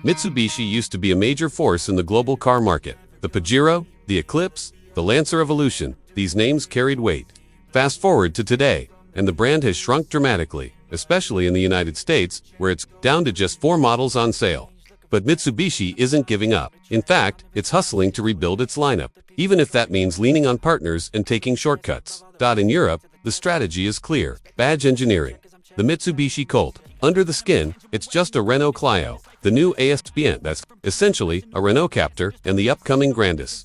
Mitsubishi used to be a major force in the global car market. The Pajero, the Eclipse, the Lancer Evolution, these names carried weight. Fast forward to today, and the brand has shrunk dramatically, especially in the United States, where it's down to just 4 models on sale. But Mitsubishi isn't giving up. In fact, it's hustling to rebuild its lineup, even if that means leaning on partners and taking shortcuts. In Europe, the strategy is clear. Badge engineering. The Mitsubishi Colt. Under the skin, it's just a Renault Clio. The new ASPN, that's essentially a Renault Captur, and the upcoming Grandis.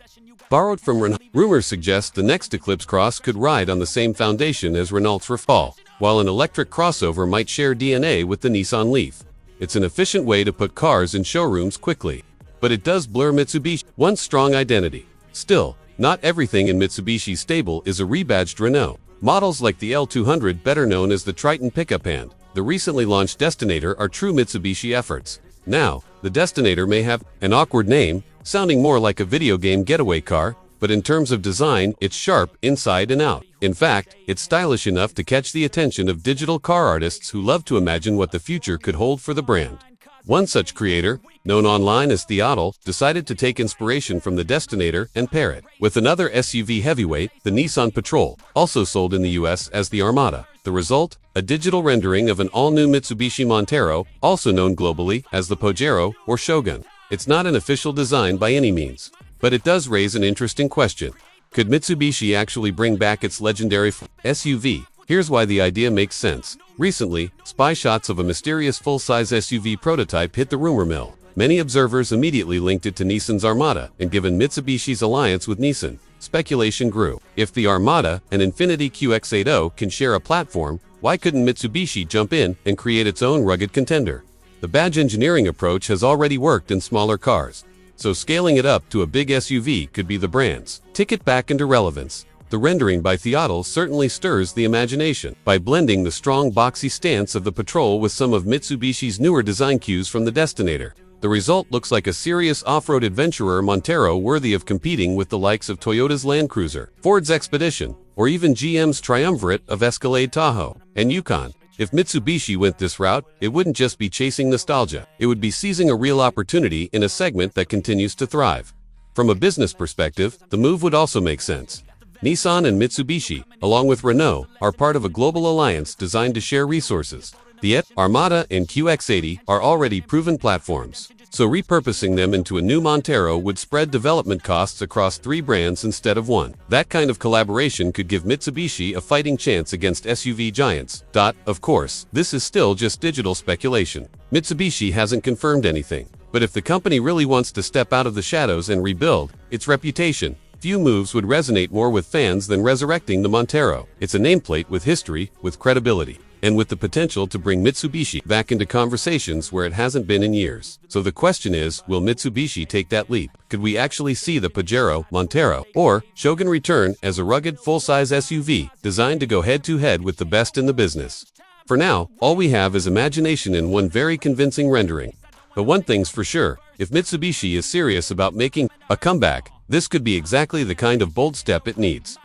Borrowed from Renault, rumors suggest the next Eclipse Cross could ride on the same foundation as Renault's Rafale, while an electric crossover might share DNA with the Nissan Leaf. It's an efficient way to put cars in showrooms quickly. But it does blur Mitsubishi's once strong identity. Still, not everything in Mitsubishi's stable is a rebadged Renault. Models like the L200, better known as the Triton pickup, and the recently launched Destinator are true Mitsubishi efforts. Now, the Destinator may have an awkward name, sounding more like a video game getaway car, but in terms of design, it's sharp inside and out. In fact, it's stylish enough to catch the attention of digital car artists who love to imagine what the future could hold for the brand. One such creator, known online as Theodol, decided to take inspiration from the Destinator and pair it with another SUV heavyweight, the Nissan Patrol, also sold in the US as the Armada. The result? A digital rendering of an all-new Mitsubishi Montero, also known globally as the Pajero or Shogun. It's not an official design by any means, but it does raise an interesting question. Could Mitsubishi actually bring back its legendary SUV? Here's why the idea makes sense. Recently, spy shots of a mysterious full-size SUV prototype hit the rumor mill. Many observers immediately linked it to Nissan's Armada, and given Mitsubishi's alliance with Nissan, speculation grew. If the Armada and Infiniti QX80 can share a platform, why couldn't Mitsubishi jump in and create its own rugged contender? The badge engineering approach has already worked in smaller cars, so scaling it up to a big SUV could be the brand's ticket back into relevance. The rendering by Theodol certainly stirs the imagination. By blending the strong boxy stance of the Patrol with some of Mitsubishi's newer design cues from the Destinator, the result looks like a serious off-road adventurer Montero worthy of competing with the likes of Toyota's Land Cruiser, Ford's Expedition, or even GM's triumvirate of Escalade, Tahoe, and Yukon. If Mitsubishi went this route, it wouldn't just be chasing nostalgia. It would be seizing a real opportunity in a segment that continues to thrive. From a business perspective, the move would also make sense. Nissan and Mitsubishi, along with Renault, are part of a global alliance designed to share resources. The Armada and QX80 are already proven platforms, so repurposing them into a new Montero would spread development costs across 3 brands instead of 1. That kind of collaboration could give Mitsubishi a fighting chance against SUV giants. Of course, this is still just digital speculation. Mitsubishi hasn't confirmed anything, but if the company really wants to step out of the shadows and rebuild its reputation, few moves would resonate more with fans than resurrecting the Montero. It's a nameplate with history, with credibility, and with the potential to bring Mitsubishi back into conversations where it hasn't been in years. So the question is, will Mitsubishi take that leap? Could we actually see the Pajero, Montero, or Shogun return as a rugged full-size SUV designed to go head-to-head with the best in the business? For now, all we have is imagination in one very convincing rendering. But one thing's for sure, if Mitsubishi is serious about making a comeback, this could be exactly the kind of bold step it needs.